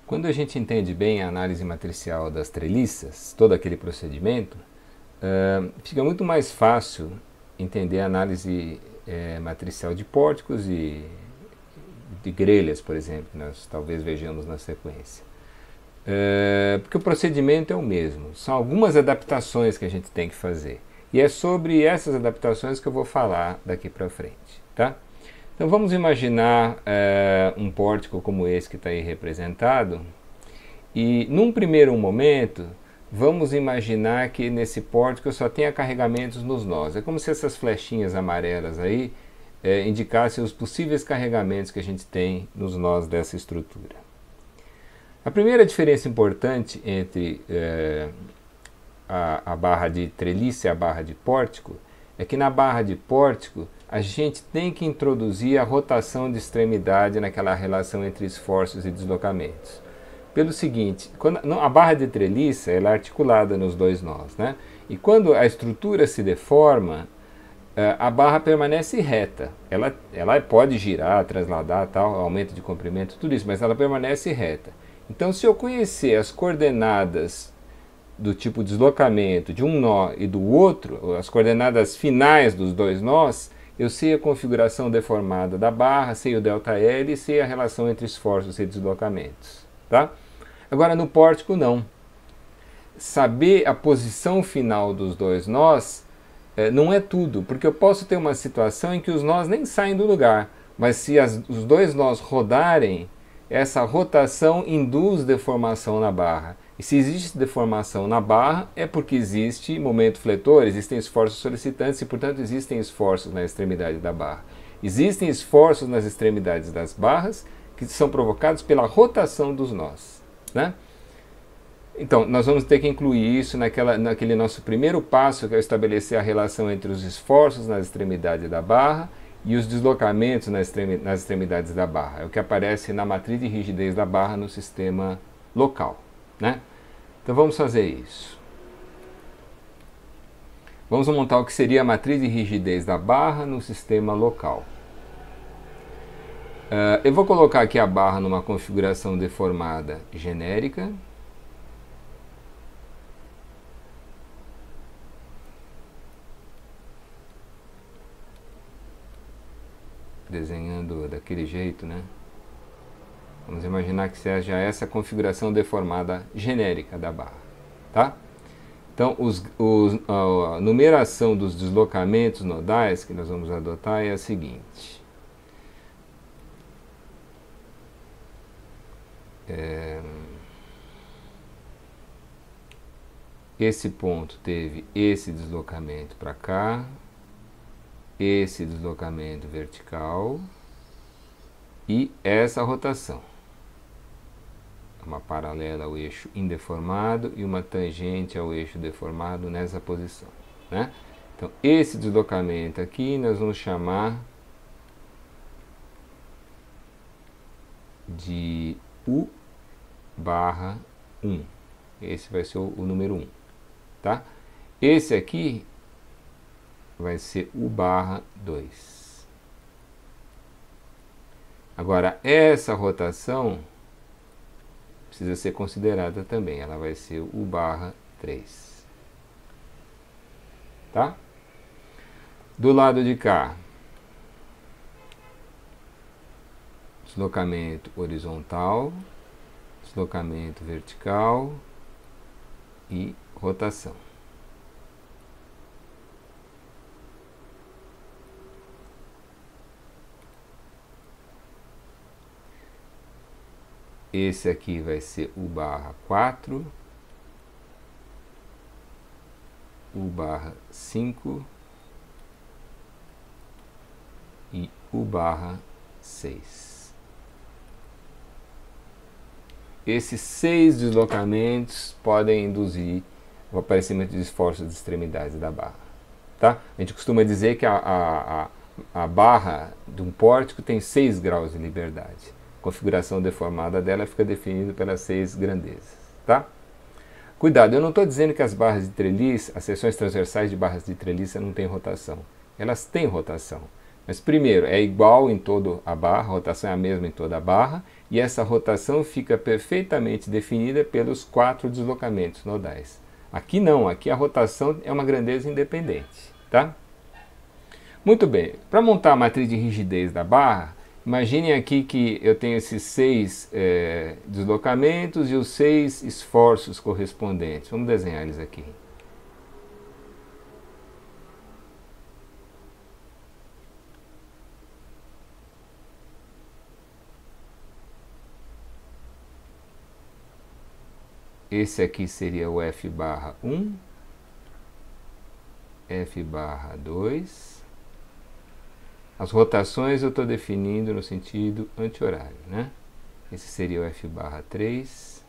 Quando a gente entende bem a análise matricial das treliças, todo aquele procedimento, fica muito mais fácil entender a análise matricial de pórticos e de grelhas, por exemplo, que nós talvez vejamos na sequência. Porque o procedimento é o mesmo, são algumas adaptações que a gente tem que fazer. E é sobre essas adaptações que eu vou falar daqui para frente. Tá? Então vamos imaginar um pórtico como esse que está aí representado, e num primeiro momento vamos imaginar que nesse pórtico só tenha carregamentos nos nós. É como se essas flechinhas amarelas aí indicassem os possíveis carregamentos que a gente tem nos nós dessa estrutura. A primeira diferença importante entre a barra de treliça e a barra de pórtico é que na barra de pórtico a gente tem que introduzir a rotação de extremidade naquela relação entre esforços e deslocamentos. Pelo seguinte, a barra de treliça ela é articulada nos dois nós, né? E quando a estrutura se deforma, a barra permanece reta. Ela pode girar, trasladar, tal, aumento de comprimento, tudo isso, mas ela permanece reta. Então, se eu conhecer as coordenadas do tipo deslocamento de um nó e do outro, as coordenadas finais dos dois nós, eu sei a configuração deformada da barra, sei o ΔL e sei a relação entre esforços e deslocamentos. Tá? Agora, no pórtico, não. Saber a posição final dos dois nós não é tudo, porque eu posso ter uma situação em que os nós nem saem do lugar, mas se os dois nós rodarem, essa rotação induz deformação na barra. E se existe deformação na barra, é porque existe momento fletor, existem esforços solicitantes e, portanto, existem esforços na extremidade da barra. Existem esforços nas extremidades das barras que são provocados pela rotação dos nós. Né? Então, nós vamos ter que incluir isso naquele nosso primeiro passo, que é estabelecer a relação entre os esforços nas extremidades da barra e os deslocamentos nas extremidades da barra. É o que aparece na matriz de rigidez da barra no sistema local. Né? Então vamos fazer isso. Vamos montar o que seria a matriz de rigidez da barra no sistema local. Eu vou colocar aqui a barra numa configuração deformada genérica. Desenhando daquele jeito, né? Vamos imaginar que seja essa configuração deformada genérica da barra. Tá? Então, a numeração dos deslocamentos nodais que nós vamos adotar é a seguinte. Esse ponto teve esse deslocamento para cá, esse deslocamento vertical e essa rotação. Uma paralela ao eixo indeformado e uma tangente ao eixo deformado nessa posição. Né? Então, esse deslocamento aqui nós vamos chamar de U barra 1. Esse vai ser o número 1. Tá? Esse aqui vai ser U barra 2. Agora, essa rotação precisa ser considerada também. Ela vai ser U barra 3. Tá? Do lado de cá, deslocamento horizontal, deslocamento vertical e rotação. Esse aqui vai ser U barra 4, U barra 5 e U barra 6. Esses 6 deslocamentos podem induzir o aparecimento de esforços de extremidades da barra. Tá? A gente costuma dizer que a barra de um pórtico tem 6 graus de liberdade. A configuração deformada dela fica definida pelas 6 grandezas. Tá? Cuidado, eu não estou dizendo que as barras de treliça, as seções transversais de barras de treliça não têm rotação. Elas têm rotação. Mas primeiro, é igual em toda a barra, a rotação é a mesma em toda a barra, e essa rotação fica perfeitamente definida pelos 4 deslocamentos nodais. Aqui não, aqui a rotação é uma grandeza independente, tá? Muito bem, para montar a matriz de rigidez da barra, imaginem aqui que eu tenho esses 6 deslocamentos e os 6 esforços correspondentes. Vamos desenhar eles aqui. Esse aqui seria o F barra 1, F barra 2. As rotações eu estou definindo no sentido anti-horário, né? Esse seria o F barra 3.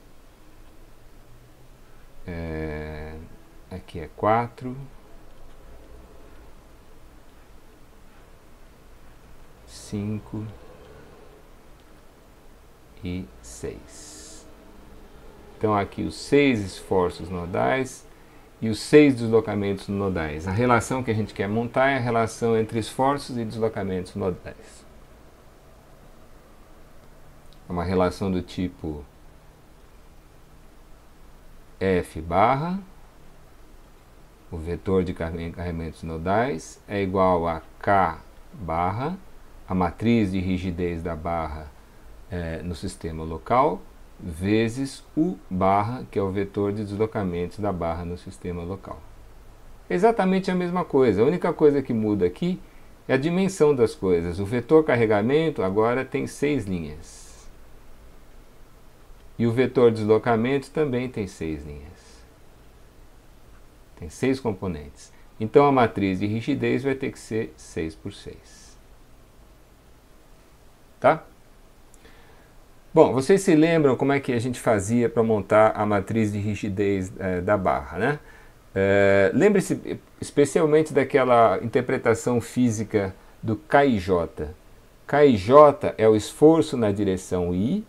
Aqui é 4. 5 e 6. Então aqui os 6 esforços nodais e os 6 deslocamentos nodais. A relação que a gente quer montar é a relação entre esforços e deslocamentos nodais. É uma relação do tipo F barra, o vetor de carregamentos nodais, é igual a K barra, a matriz de rigidez da barra no sistema local, vezes U barra, que é o vetor de deslocamentos da barra no sistema local. Exatamente a mesma coisa, a única coisa que muda aqui é a dimensão das coisas. O vetor carregamento agora tem 6 linhas. E o vetor deslocamento também tem 6 linhas. Tem 6 componentes. Então a matriz de rigidez vai ter que ser 6 por 6. Tá? Bom, vocês se lembram como é que a gente fazia para montar a matriz de rigidez da barra, né? Lembre-se especialmente daquela interpretação física do KIJ. KIJ é o esforço na direção I,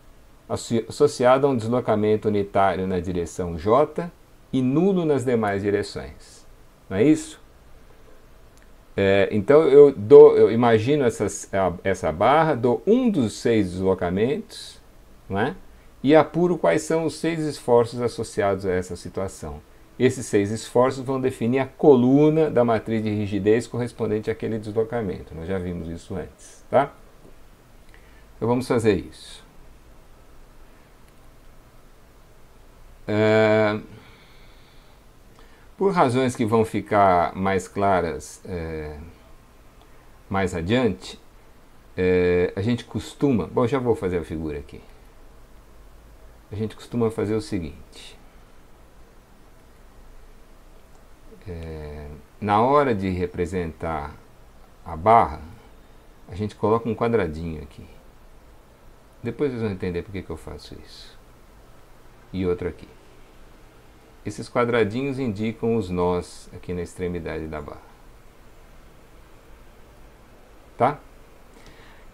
associado a um deslocamento unitário na direção J e nulo nas demais direções. Não é isso? Então eu imagino essa barra, dou um dos 6 deslocamentos, não é? E apuro quais são os 6 esforços associados a essa situação. Esses 6 esforços vão definir a coluna da matriz de rigidez correspondente àquele deslocamento. Nós já vimos isso antes, tá? Então vamos fazer isso. Por razões que vão ficar mais claras mais adiante, a gente costuma... Bom, já vou fazer a figura aqui. A gente costuma fazer o seguinte. Na hora de representar a barra, a gente coloca um quadradinho aqui. Depois vocês vão entender por que eu faço isso. E outro aqui. Esses quadradinhos indicam os nós aqui na extremidade da barra. Tá?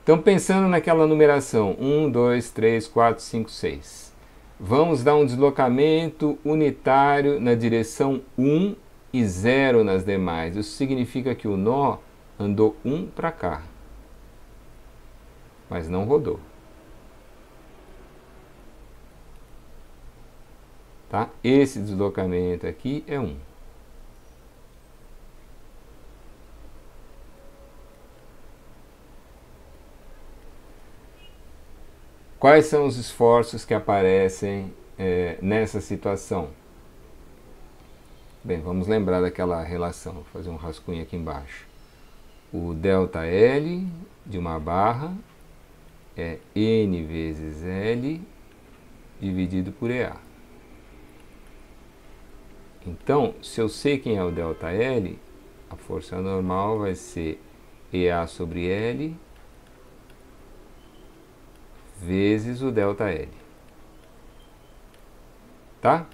Então, pensando naquela numeração 1, 2, 3, 4, 5, 6. Vamos dar um deslocamento unitário na direção 1 e 0 nas demais. Isso significa que o nó andou 1 para cá, mas não rodou. Tá? Esse deslocamento aqui é 1. Quais são os esforços que aparecem nessa situação? Bem, vamos lembrar daquela relação. Vou fazer um rascunho aqui embaixo. O ΔL de uma barra é N vezes L dividido por EA. Então, se eu sei quem é o ΔL, a força normal vai ser EA sobre L vezes o ΔL. Tá?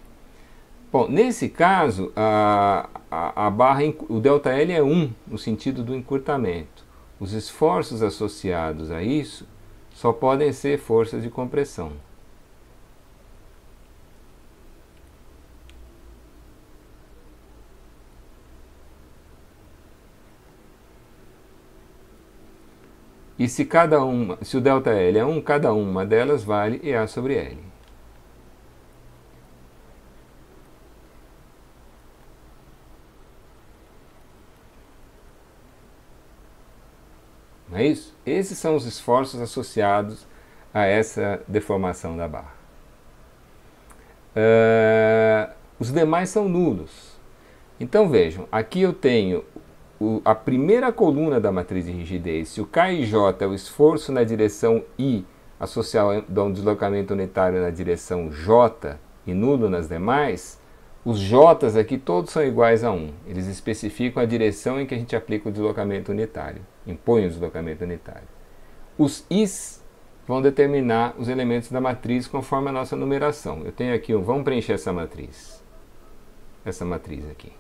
Bom, nesse caso, a barra, o ΔL é 1 no sentido do encurtamento. Os esforços associados a isso só podem ser forças de compressão. E se se o ΔL é 1, cada uma delas vale EA sobre L. Não é isso? Esses são os esforços associados a essa deformação da barra. Os demais são nulos. Então vejam, aqui eu tenho a primeira coluna da matriz de rigidez. Se o K e J é o esforço na direção I associado a um deslocamento unitário na direção J e nulo nas demais, os J's aqui todos são iguais a 1. Eles especificam a direção em que a gente aplica o deslocamento unitário, impõe o deslocamento unitário. Os I's vão determinar os elementos da matriz conforme a nossa numeração. Eu tenho aqui, vamos preencher essa matriz aqui.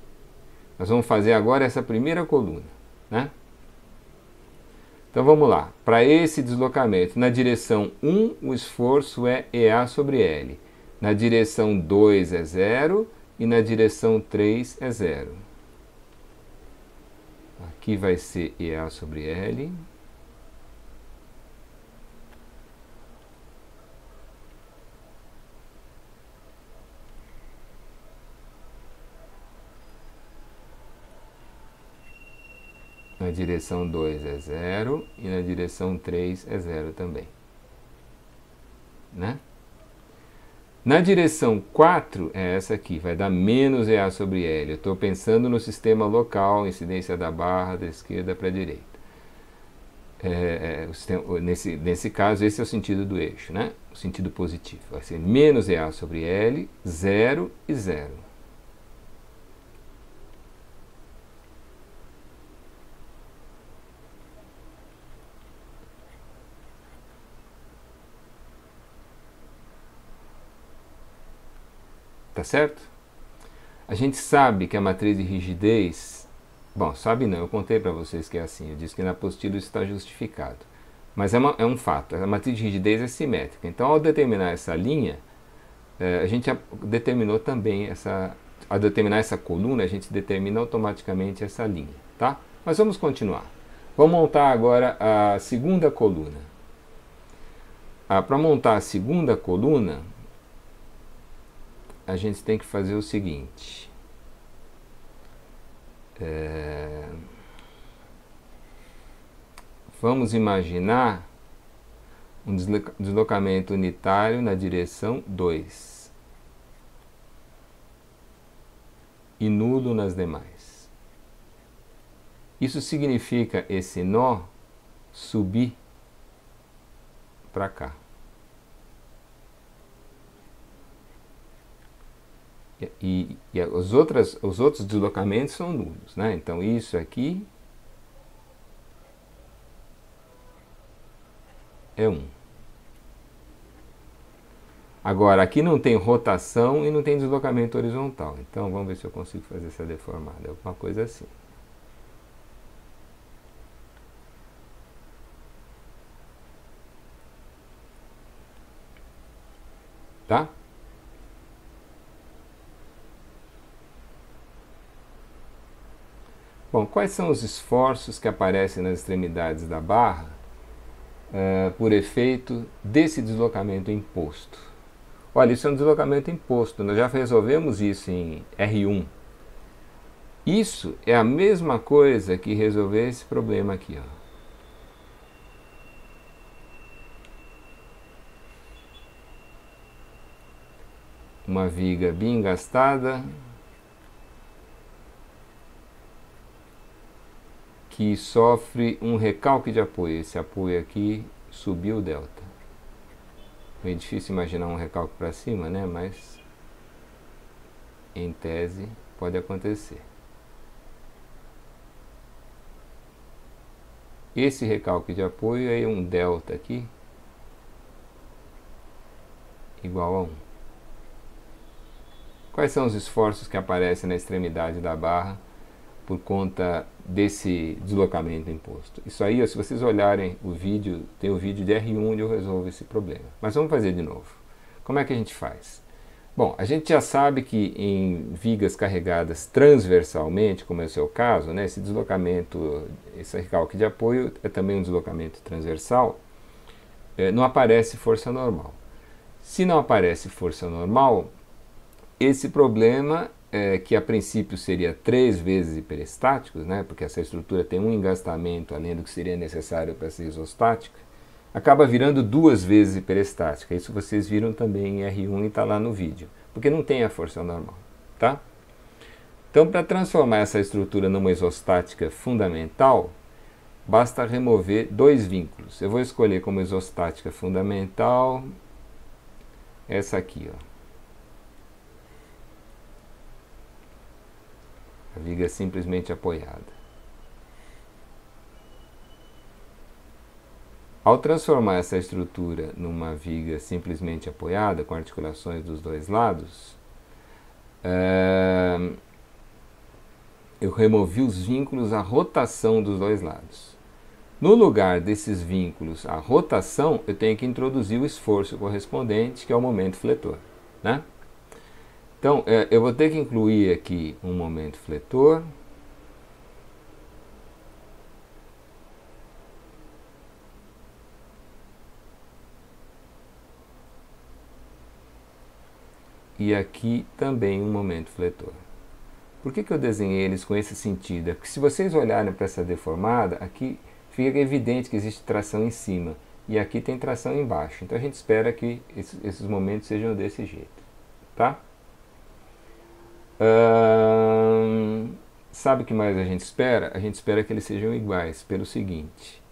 Nós vamos fazer agora essa primeira coluna, né? Então vamos lá. Para esse deslocamento, na direção 1, o esforço é EA sobre L. Na direção 2 é 0 e na direção 3 é 0. Aqui vai ser EA sobre L. Na direção 2 é 0 e na direção 3 é 0 também. Né? Na direção 4 é essa aqui, vai dar menos EA sobre L. Eu estou pensando no sistema local, incidência da barra da esquerda para a direita. Nesse caso, esse é o sentido do eixo, né? O sentido positivo. Vai ser menos EA sobre L, 0 e 0. Tá certo? A gente sabe que a matriz de rigidez... Bom, sabe não, eu contei para vocês que é assim. Eu disse que na apostila isso está justificado. Mas é um fato, a matriz de rigidez é simétrica. Então, ao determinar essa linha, a gente determinou também ao determinar essa coluna, a gente determina automaticamente essa linha, tá? Mas vamos continuar. Vamos montar agora a segunda coluna. Para montar a segunda coluna, a gente tem que fazer o seguinte. Vamos imaginar um deslocamento unitário na direção 2 e nulo nas demais. Isso significa esse nó subir para cá. E os outros deslocamentos são nulos, né? Então isso aqui é 1. Agora, aqui não tem rotação e não tem deslocamento horizontal. Então vamos ver se eu consigo fazer essa deformada. Alguma coisa assim. Tá? Bom, quais são os esforços que aparecem nas extremidades da barra por efeito desse deslocamento imposto? Olha, isso é um deslocamento imposto, nós já resolvemos isso em R1. Isso é a mesma coisa que resolver esse problema aqui, ó. Uma viga bem engastada que sofre um recalque de apoio. Esse apoio aqui subiu o delta. É difícil imaginar um recalque para cima, né? Mas em tese pode acontecer. Esse recalque de apoio é um delta aqui igual a 1. Quais são os esforços que aparecem na extremidade da barra por conta desse deslocamento imposto? Isso aí, se vocês olharem o vídeo, tem o vídeo de R1 onde eu resolvo esse problema. Mas vamos fazer de novo. Como é que a gente faz? Bom, a gente já sabe que em vigas carregadas transversalmente, como é o seu caso, né, esse deslocamento, esse recalque de apoio é também um deslocamento transversal, não aparece força normal. Se não aparece força normal, esse problema, que a princípio seria 3 vezes hiperestático, né, porque essa estrutura tem um engastamento além do que seria necessário para ser isostática, acaba virando 2 vezes hiperestática. Isso vocês viram também em R1 e está lá no vídeo, porque não tem a força normal, tá? Então, para transformar essa estrutura numa isostática fundamental, basta remover 2 vínculos. Eu vou escolher como isostática fundamental essa aqui, ó. A viga simplesmente apoiada. Ao transformar essa estrutura numa viga simplesmente apoiada, com articulações dos dois lados, eu removi os vínculos à rotação dos dois lados. No lugar desses vínculos à rotação, eu tenho que introduzir o esforço correspondente, que é o momento fletor, né? Então, eu vou ter que incluir aqui um momento fletor. E aqui também um momento fletor. Por que eu desenhei eles com esse sentido? É porque se vocês olharem para essa deformada, aqui fica evidente que existe tração em cima e aqui tem tração embaixo. Então a gente espera que esses momentos sejam desse jeito, tá? Sabe o que mais a gente espera? A gente espera que eles sejam iguais pelo seguinte: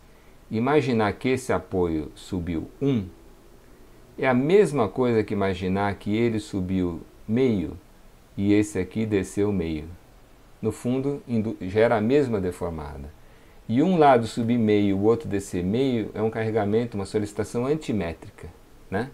imaginar que esse apoio subiu 1 é a mesma coisa que imaginar que ele subiu meio e esse aqui desceu meio. No fundo, gera a mesma deformada. E um lado subir meio e o outro descer meio é um carregamento, uma solicitação antimétrica, né?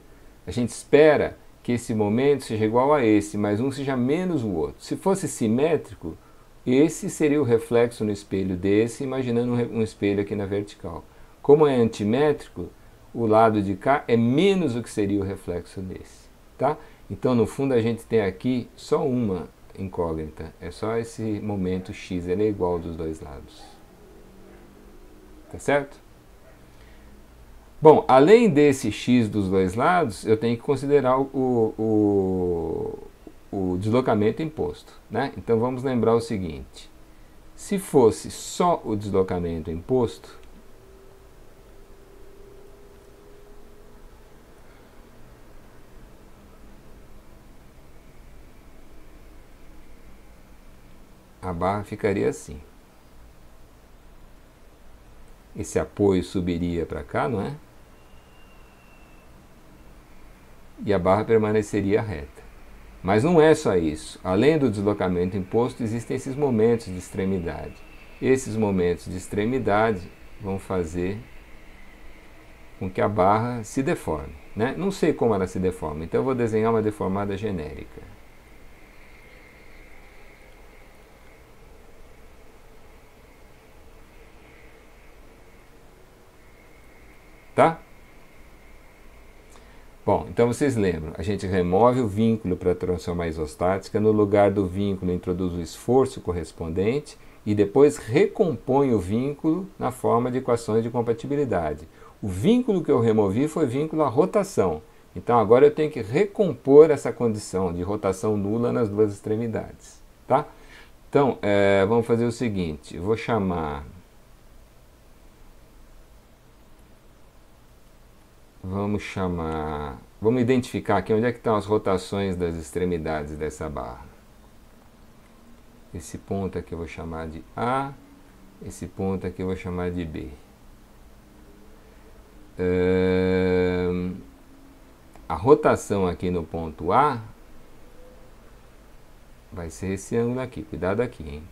A gente espera que esse momento seja igual a esse, mas um seja menos o outro. Se fosse simétrico, esse seria o reflexo no espelho desse, imaginando um espelho aqui na vertical. Como é antimétrico, o lado de cá é menos o que seria o reflexo desse, tá? Então, no fundo, a gente tem aqui só uma incógnita, é só esse momento x, ele é igual dos dois lados. Tá certo? Bom, além desse x dos dois lados, eu tenho que considerar o deslocamento imposto, né? Então, vamos lembrar o seguinte: se fosse só o deslocamento imposto, a barra ficaria assim. Esse apoio subiria para cá, não é? E a barra permaneceria reta. Mas não é só isso. Além do deslocamento imposto, existem esses momentos de extremidade. Esses momentos de extremidade vão fazer com que a barra se deforme, né? Não sei como ela se deforma, então eu vou desenhar uma deformada genérica. Tá? Bom, então vocês lembram, a gente remove o vínculo para transformar a isostática, no lugar do vínculo introduz o esforço correspondente e depois recompõe o vínculo na forma de equações de compatibilidade. O vínculo que eu removi foi vínculo à rotação, então agora eu tenho que recompor essa condição de rotação nula nas duas extremidades, tá? Então, vamos fazer o seguinte, eu vou chamar... Vamos identificar aqui onde é que estão as rotações das extremidades dessa barra. Esse ponto aqui eu vou chamar de A, esse ponto aqui eu vou chamar de B. A rotação aqui no ponto A vai ser esse ângulo aqui, cuidado aqui, hein?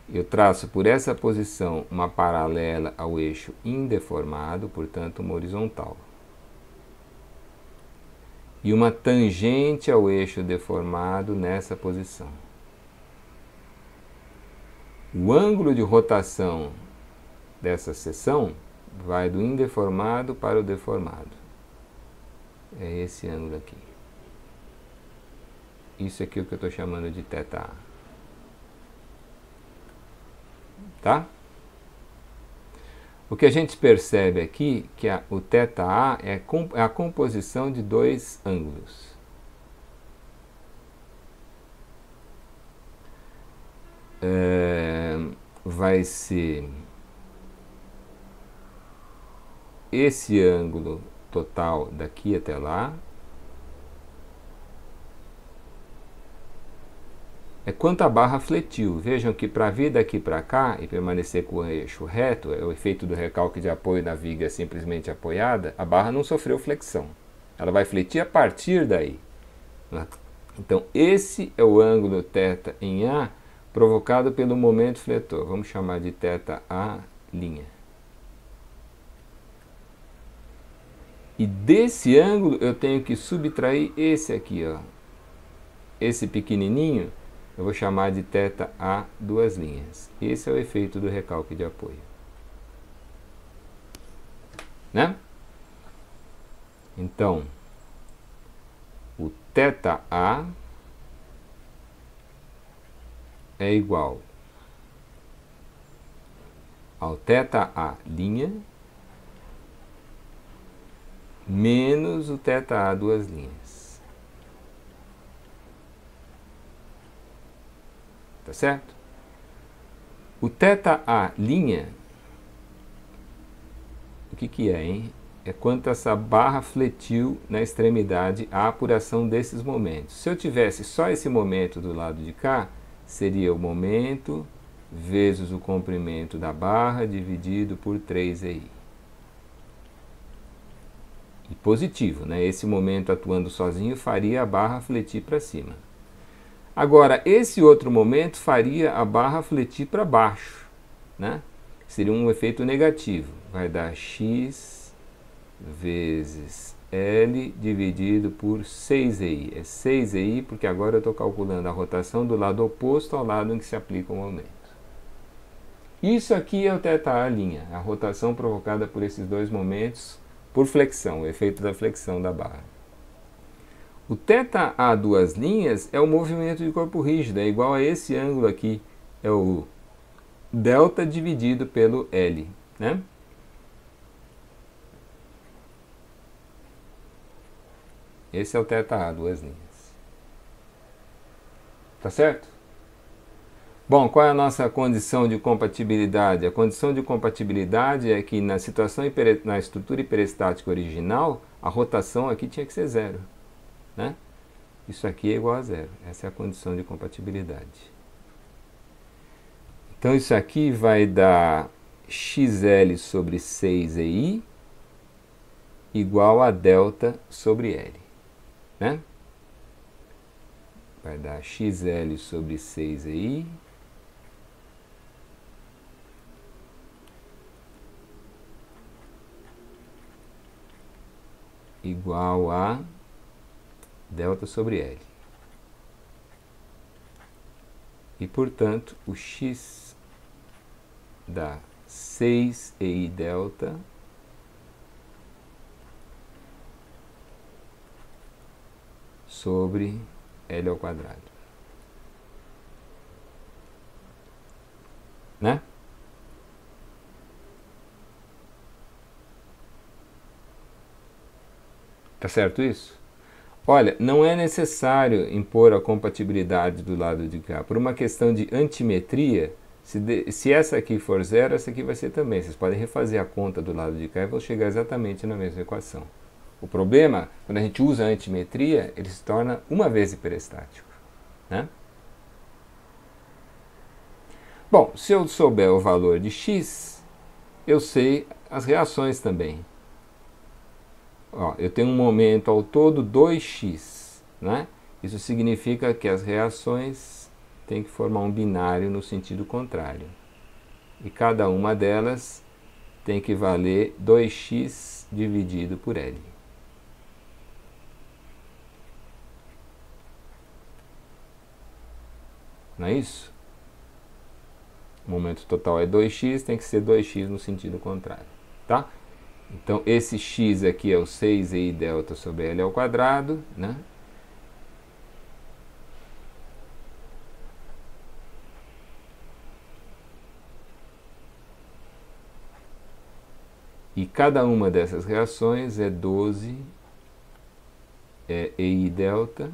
Eu traço por essa posição uma paralela ao eixo indeformado, portanto uma horizontal. E uma tangente ao eixo deformado nessa posição. O ângulo de rotação dessa seção vai do indeformado para o deformado. É esse ângulo aqui. Isso aqui é o que eu estou chamando de θ. Tá? O que a gente percebe aqui que o θA é a composição de dois ângulos. Vai ser esse ângulo total daqui até lá. É quanto a barra fletiu. Vejam que para vir daqui para cá e permanecer com o eixo reto, é o efeito do recalque de apoio na viga simplesmente apoiada, a barra não sofreu flexão. Ela vai fletir a partir daí. Então, esse é o ângulo θ em A provocado pelo momento fletor. Vamos chamar de θA'. E desse ângulo eu tenho que subtrair esse aqui, ó. Esse pequenininho eu vou chamar de θA'. Esse é o efeito do recalque de apoio. Né? Então, o θA é igual ao θA' menos o θA'. Tá certo? O θA', o que é, hein? É quanto essa barra fletiu na extremidade a apuração desses momentos. Se eu tivesse só esse momento do lado de cá, seria o momento vezes o comprimento da barra dividido por 3EI. E positivo, né? Esse momento atuando sozinho faria a barra fletir para cima. Agora, esse outro momento faria a barra fletir para baixo, né? Seria um efeito negativo. Vai dar x vezes L dividido por 6EI. É 6EI porque agora eu estou calculando a rotação do lado oposto ao lado em que se aplica o momento. Isso aqui é o θA', a rotação provocada por esses dois momentos por flexão, o efeito da flexão da barra. O θA' é o movimento de corpo rígido, é igual a esse ângulo aqui, é o delta dividido pelo L, né? Esse é o θA'. Tá certo? Bom, qual é a nossa condição de compatibilidade? A condição de compatibilidade é que na na estrutura hiperestática original, a rotação aqui tinha que ser zero, né? Isso aqui é igual a zero. Essa é a condição de compatibilidade. Então isso aqui vai dar XL sobre 6EI igual a delta sobre L, né? Vai dar XL sobre 6EI igual a delta sobre L. E, portanto, o x dá 6EI delta sobre L ao quadrado. Né? Tá certo isso? Olha, não é necessário impor a compatibilidade do lado de cá. Por uma questão de antimetria, se essa aqui for zero, essa aqui vai ser também. Vocês podem refazer a conta do lado de cá e vão chegar exatamente na mesma equação. O problema, quando a gente usa a antimetria, ele se torna uma vez hiperestático, né? Bom, se eu souber o valor de x, eu sei as reações também. Ó, eu tenho um momento ao todo 2x, né? Isso significa que as reações têm que formar um binário no sentido contrário. E cada uma delas tem que valer 2x dividido por L. Não é isso? O momento total é 2x, tem que ser 2x no sentido contrário, tá? Então, esse x aqui é o 6EI delta sobre L ao quadrado, né? E cada uma dessas reações é 12 EI delta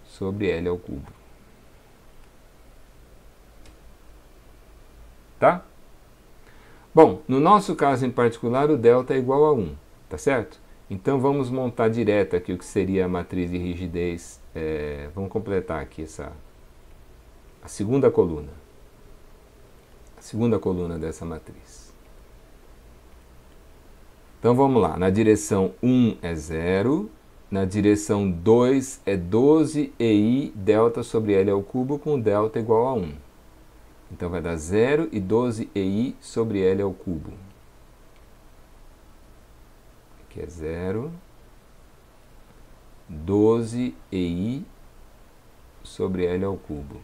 sobre L ao cubo. Tá? Bom, no nosso caso em particular, o delta é igual a 1, tá certo? Então vamos montar direto aqui o que seria a matriz de rigidez. Vamos completar aqui a segunda coluna. A segunda coluna dessa matriz. Então vamos lá, na direção 1 é 0, na direção 2 é 12 EI delta sobre L ao cubo com delta igual a 1. Então vai dar 0 e 12 EI sobre L ao cubo. Aqui é 0, 12 EI sobre L ao cubo.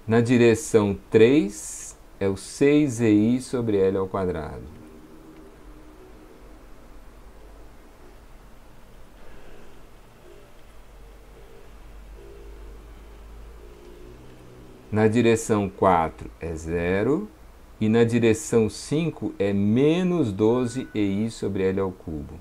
Na direção 3 é o 6 EI sobre L ao quadrado. Na direção 4 é 0 e na direção 5 é menos 12 EI sobre L ao cubo.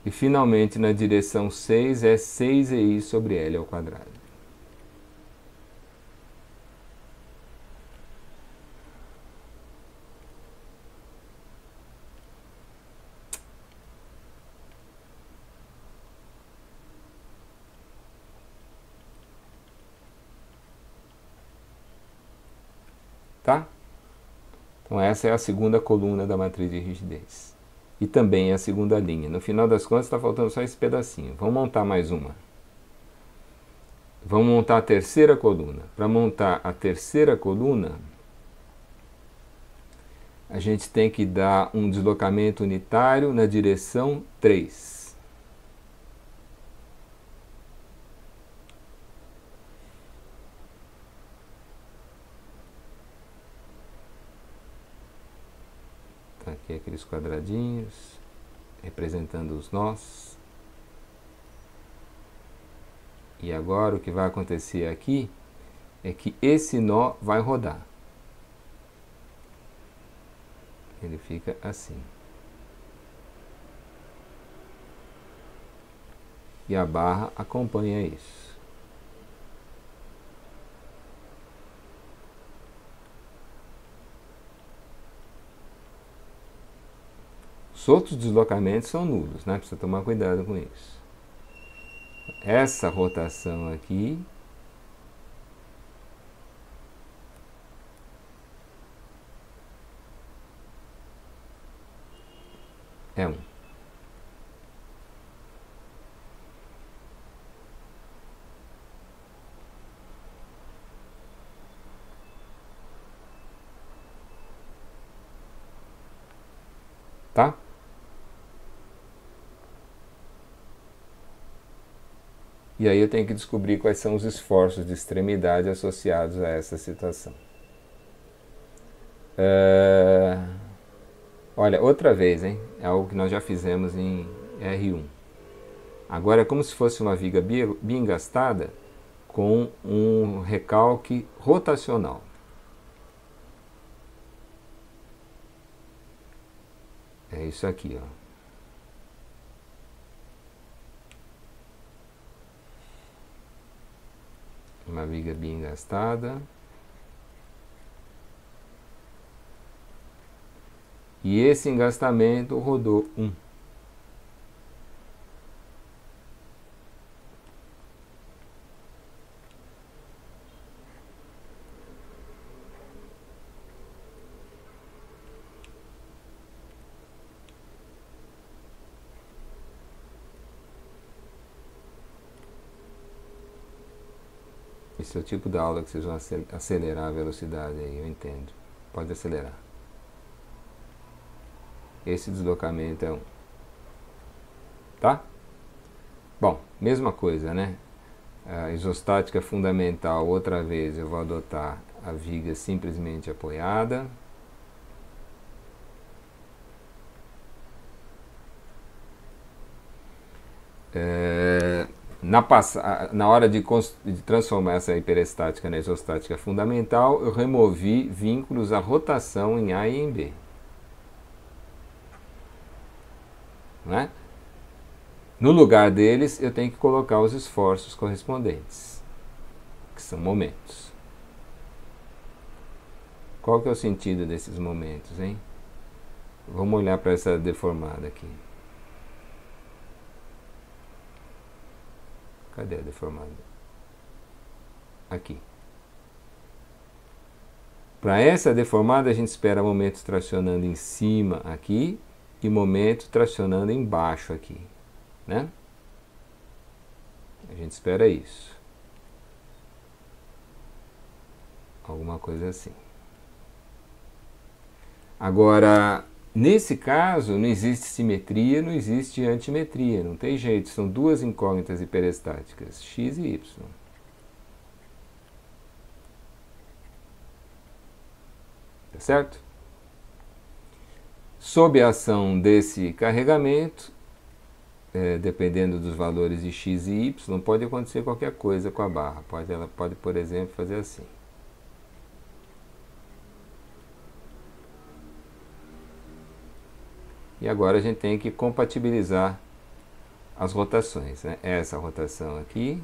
E finalmente na direção 6 é 6 EI sobre L ao quadrado. Tá? Então essa é a segunda coluna da matriz de rigidez. E também a segunda linha. No final das contas está faltando só esse pedacinho. Vamos montar mais uma. Vamos montar a terceira coluna. Para montar a terceira coluna, a gente tem que dar um deslocamento unitário na direção 3. Tá aqui aqueles quadradinhos representando os nós. E agora o que vai acontecer aqui é que esse nó vai rodar. Ele fica assim. E a barra acompanha isso. Os outros deslocamentos são nulos, né? Precisa tomar cuidado com isso. Essa rotação aqui é 1. Tá? E aí eu tenho que descobrir quais são os esforços de extremidade associados a essa situação. Olha, outra vez, hein? É algo que nós já fizemos em R1. Agora é como se fosse uma viga biengastada com um recalque rotacional. É isso aqui, ó. Uma viga biengastada. E esse engastamento rodou 1. Esse é o tipo da aula que vocês vão acelerar a velocidade aí, eu entendo. Pode acelerar. Esse deslocamento é 1. Tá? Bom, mesma coisa, né? A isostática fundamental, outra vez, eu vou adotar a viga simplesmente apoiada. Na hora de transformar essa hiperestática na isostática fundamental, eu removi vínculos à rotação em A e em B. Né? No lugar deles, eu tenho que colocar os esforços correspondentes, que são momentos. Qual que é o sentido desses momentos, hein? Vamos olhar para essa deformada aqui. Cadê a deformada? Aqui. Para essa deformada, a gente espera momentos tracionando em cima aqui e momentos tracionando embaixo aqui, né? A gente espera isso. Alguma coisa assim. Agora, nesse caso, não existe simetria, não existe antimetria, não tem jeito, são duas incógnitas hiperestáticas, x e y. Tá certo? Sob a ação desse carregamento, dependendo dos valores de x e y, pode acontecer qualquer coisa com a barra. Ela pode, por exemplo, fazer assim. E agora a gente tem que compatibilizar as rotações, né? Essa rotação aqui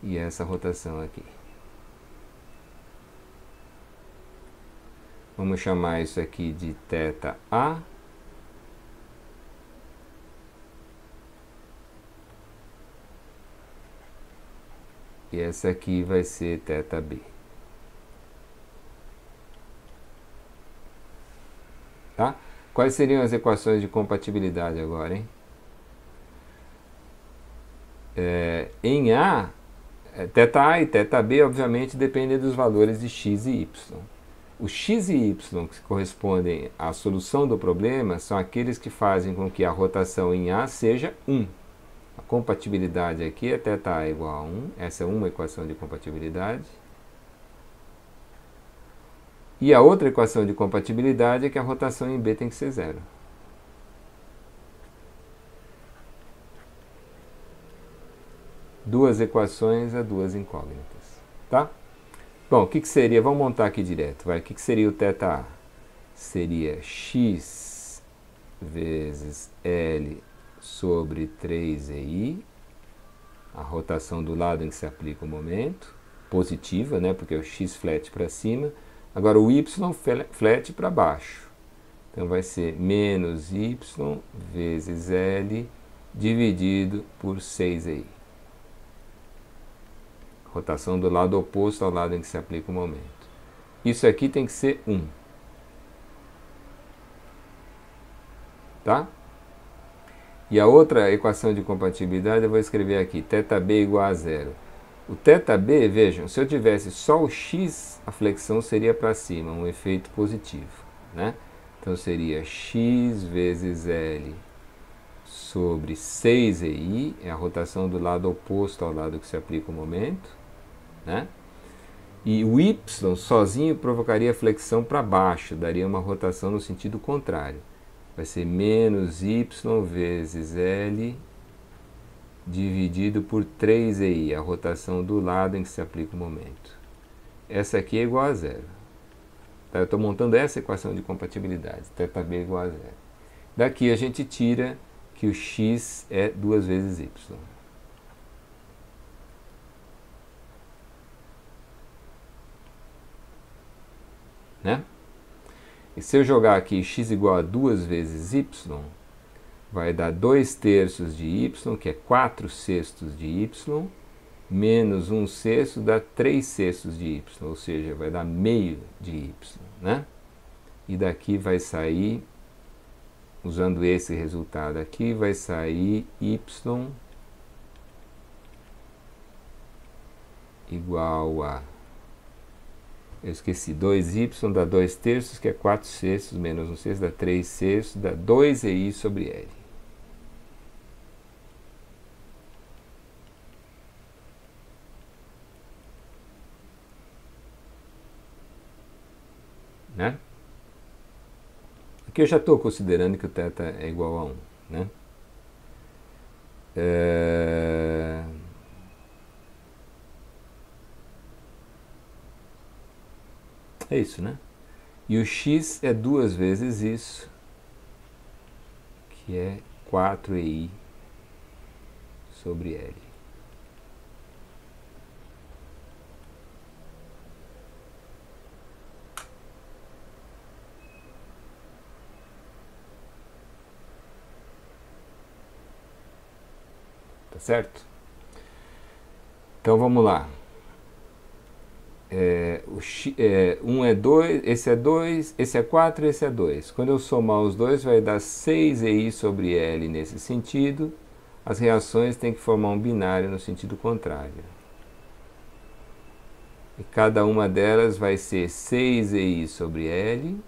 e essa rotação aqui. Vamos chamar isso aqui de θA. E essa aqui vai ser θB. Tá? Quais seriam as equações de compatibilidade agora, hein? Em A, θA e θB, obviamente, dependem dos valores de x e y. Os x e y que correspondem à solução do problema são aqueles que fazem com que a rotação em A seja 1. A compatibilidade aqui é θA igual a 1. Essa é uma equação de compatibilidade. E a outra equação de compatibilidade é que a rotação em B tem que ser 0. Duas equações a duas incógnitas. Tá? Bom, o que seria? Vamos montar aqui direto. Vai. O que seria o θA? Seria x vezes L sobre 3EI, a rotação do lado em que se aplica o momento, positiva, né, porque é o x flat para cima. Agora o y flat para baixo. Então vai ser menos y vezes L dividido por 6EI. Rotação do lado oposto ao lado em que se aplica o momento. Isso aqui tem que ser 1. Tá? E a outra equação de compatibilidade eu vou escrever aqui, θB igual a 0. O θB, vejam, se eu tivesse só o x, a flexão seria para cima, um efeito positivo, né? Então seria x vezes L sobre 6EI, é a rotação do lado oposto ao lado que se aplica o momento, né? E o y sozinho provocaria flexão para baixo, daria uma rotação no sentido contrário. Vai ser menos y vezes L dividido por 3EI, a rotação do lado em que se aplica o momento. Essa aqui é igual a 0. Tá? Eu estou montando essa equação de compatibilidade, θB é igual a 0. Daqui a gente tira que o x é 2 vezes y. Né? E se eu jogar aqui x igual a 2 vezes y, vai dar 2/3 de y, que é 4/6 de y, menos 1/6 dá 3/6 de y, ou seja, vai dar meio de y. Né? E daqui vai sair, usando esse resultado aqui, vai sair y igual a... Eu esqueci, 2y dá 2/3, que é 4/6, menos 1/6 dá 3/6, dá 2EI sobre L. né? Aqui eu já estou considerando que o θ é igual a 1, né? É isso, né? E o x é 2 vezes isso, que é 4EI sobre L. Tá certo? Então vamos lá. Um é 2, esse é 4, esse é 2. Quando eu somar os dois, vai dar 6EI sobre L nesse sentido. As reações têm que formar um binário no sentido contrário. E cada uma delas vai ser 6EI sobre L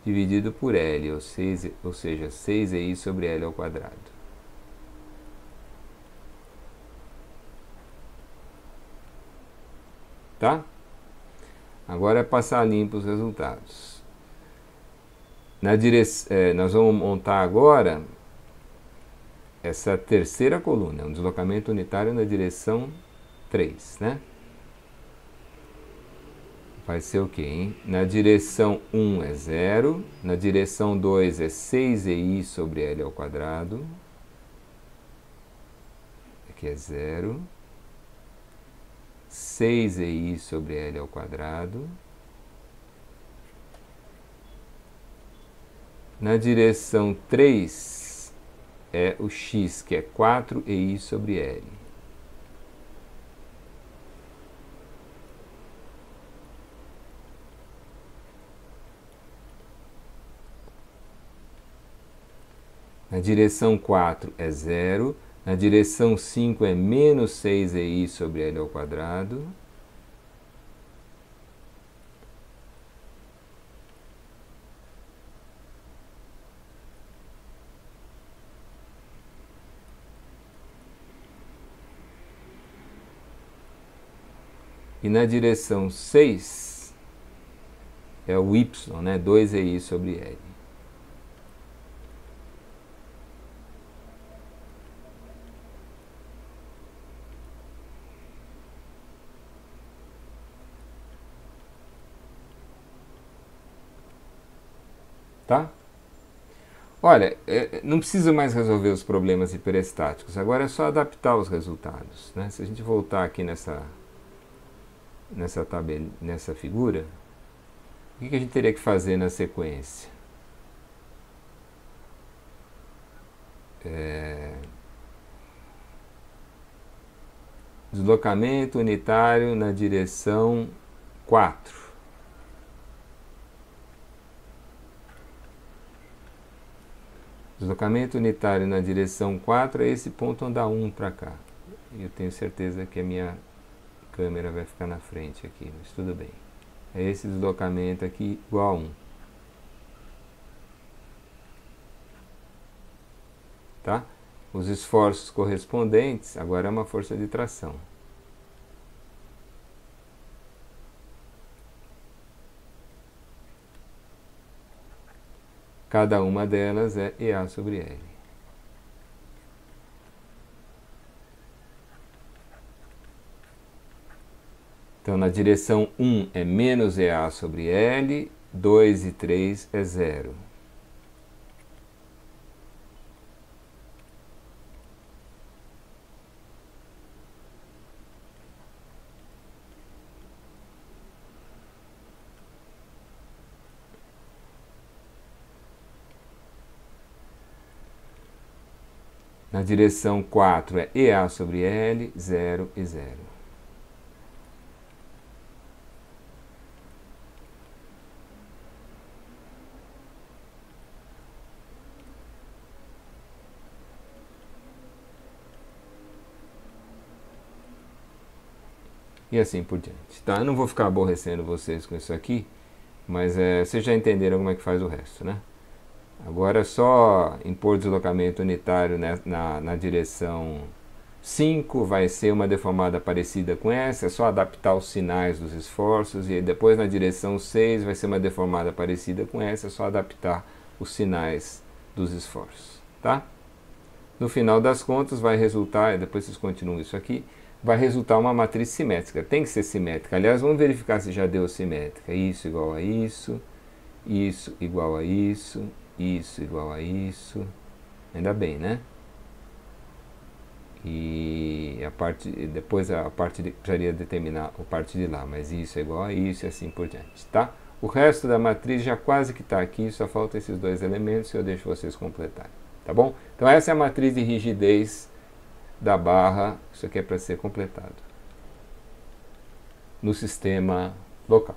dividido por L, ou seja, 6EI sobre L ao quadrado. Tá? Agora é passar limpo os resultados. Nós vamos montar agora essa terceira coluna, um deslocamento unitário na direção 3, né? Vai ser o quê, hein? Na direção 1 é 0, na direção 2 é 6EI sobre L ao quadrado. Aqui é 0. 6EI sobre L ao quadrado. Na direção 3 é o x, que é 4EI sobre L. Na direção 4 é 0. Na direção 5 é menos 6EI sobre L ao quadrado. E na direção 6 é o y, né? 2EI sobre L. Tá? Olha, não precisa mais resolver os problemas hiperestáticos, agora é só adaptar os resultados, né? Se a gente voltar aqui nessa figura, o que a gente teria que fazer na sequência? Deslocamento unitário na direção 4. Deslocamento unitário na direção 4 é esse ponto andar 1 para cá. E eu tenho certeza que a minha câmera vai ficar na frente aqui, mas tudo bem. É esse deslocamento aqui igual a 1. Tá? Os esforços correspondentes, agora é uma força de tração. Cada uma delas é EA sobre L. Então, na direção 1 é menos EA sobre L, 2 e 3 é 0. Na direção 4 é EA sobre L, 0 e 0. E assim por diante. Tá? Eu não vou ficar aborrecendo vocês com isso aqui, mas vocês já entenderam como é que faz o resto, né? Agora é só impor deslocamento unitário na direção 5 vai ser uma deformada parecida com essa, é só adaptar os sinais dos esforços, e aí depois na direção 6 vai ser uma deformada parecida com essa, é só adaptar os sinais dos esforços, tá? No final das contas vai resultar, depois vocês continuam isso aqui, vai resultar uma matriz simétrica, tem que ser simétrica. Aliás, vamos verificar se já deu simétrica. Isso igual a isso igual a isso igual a isso. Ainda bem, né? E depois a parte precisaria determinar a parte de lá, mas isso é igual a isso e assim por diante, tá? O resto da matriz já quase que está aqui, só falta esses dois elementos e eu deixo vocês completarem, tá bom? Então essa é a matriz de rigidez da barra, isso aqui é para ser completado no sistema local.